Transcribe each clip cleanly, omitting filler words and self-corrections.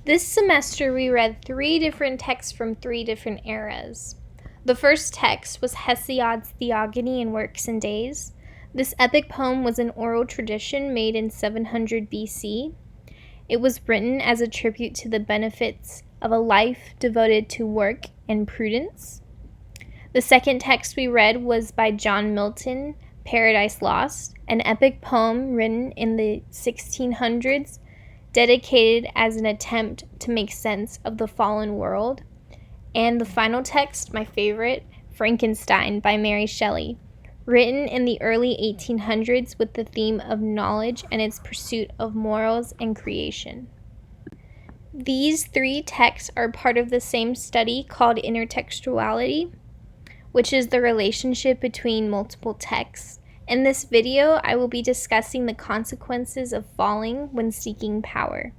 This semester we read 3 different texts from 3 different eras. The first text was Hesiod's Theogony in Works and Days. This epic poem was an oral tradition made in 700 BC. It was written as a tribute to the benefits of a life devoted to work and prudence. The second text we read was by John Milton, Paradise Lost, an epic poem written in the 1600s, dedicated as an attempt to make sense of the fallen world. And the final text, my favorite, Frankenstein by Mary Shelley, written in the early 1800s with the theme of knowledge and its pursuit of morals and creation. These 3 texts are part of the same study called Intertextuality, which is the relationship between multiple texts. In this video, I will be discussing the consequences of falling when seeking power.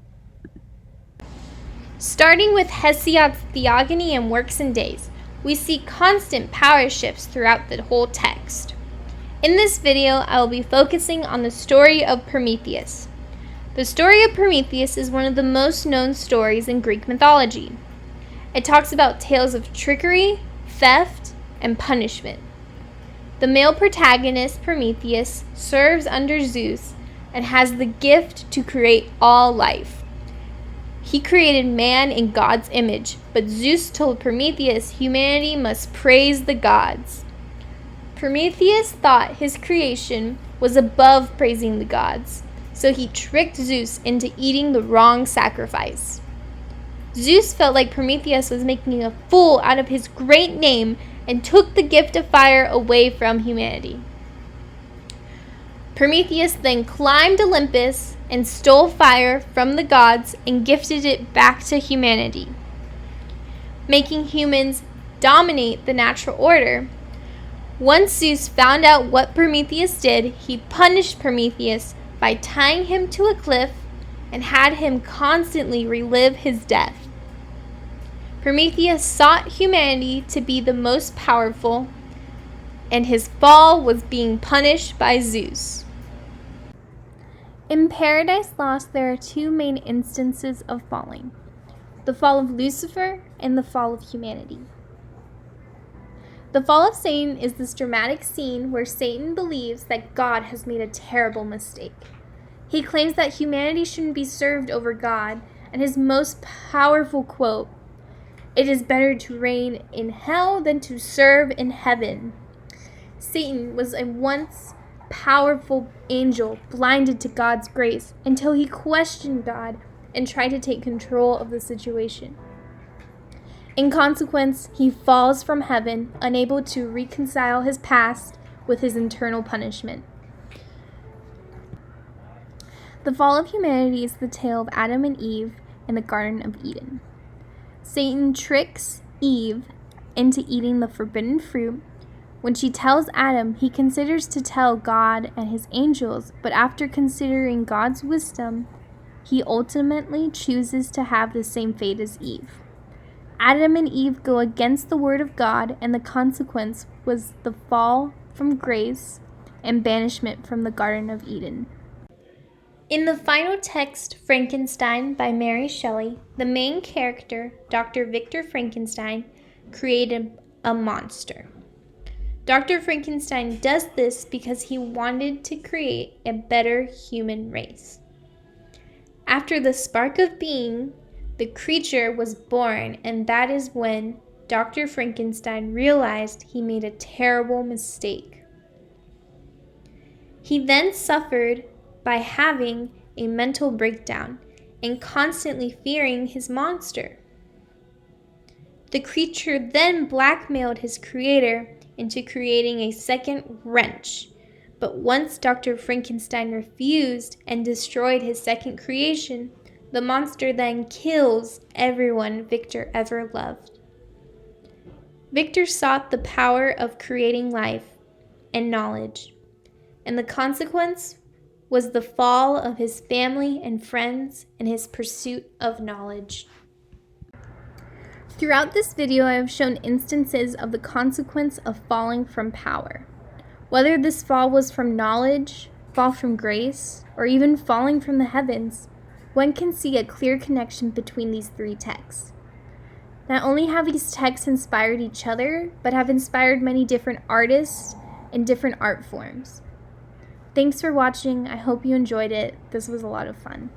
Starting with Hesiod's Theogony and Works and Days, we see constant power shifts throughout the whole text. In this video, I will be focusing on the story of Prometheus. The story of Prometheus is one of the most known stories in Greek mythology. It talks about tales of trickery, theft, and punishment. The male protagonist, Prometheus, serves under Zeus and has the gift to create all life. He created man in God's image, but Zeus told Prometheus humanity must praise the gods. Prometheus thought his creation was above praising the gods, so he tricked Zeus into eating the wrong sacrifice. Zeus felt like Prometheus was making a fool out of his great name and took the gift of fire away from humanity. Prometheus then climbed Olympus and stole fire from the gods and gifted it back to humanity. Making humans dominate the natural order, once Zeus found out what Prometheus did, he punished Prometheus by tying him to a cliff and had him constantly relive his death. Prometheus sought humanity to be the most powerful, and his fall was being punished by Zeus. In Paradise Lost, there are 2 main instances of falling: the fall of Lucifer and the fall of humanity. The fall of Satan is this dramatic scene where Satan believes that God has made a terrible mistake. He claims that humanity shouldn't be served over God, and his most powerful quote, "It is better to reign in hell than to serve in heaven." Satan was a once powerful angel blinded to God's grace until he questioned God and tried to take control of the situation. In consequence, he falls from heaven, unable to reconcile his past with his eternal punishment. The fall of humanity is the tale of Adam and Eve in the Garden of Eden. Satan tricks Eve into eating the forbidden fruit. When she tells Adam, he considers to tell God and his angels, but after considering God's wisdom, he ultimately chooses to have the same fate as Eve. Adam and Eve go against the word of God, and the consequence was the fall from grace and banishment from the Garden of Eden. In the final text, Frankenstein by Mary Shelley, the main character, Dr. Victor Frankenstein, created a monster. Dr. Frankenstein does this because he wanted to create a better human race. After the spark of being, the creature was born, and that is when Dr. Frankenstein realized he made a terrible mistake. He then suffered by having a mental breakdown and constantly fearing his monster. The creature then blackmailed his creator into creating a second wrench, but once Dr. Frankenstein refused and destroyed his second creation, the monster then kills everyone Victor ever loved. Victor sought the power of creating life and knowledge, and the consequence was the fall of his family and friends in his pursuit of knowledge. Throughout this video, I have shown instances of the consequence of falling from power. Whether this fall was from knowledge, fall from grace, or even falling from the heavens, one can see a clear connection between these three texts. Not only have these texts inspired each other, but have inspired many different artists and different art forms. Thanks for watching. I hope you enjoyed it. This was a lot of fun.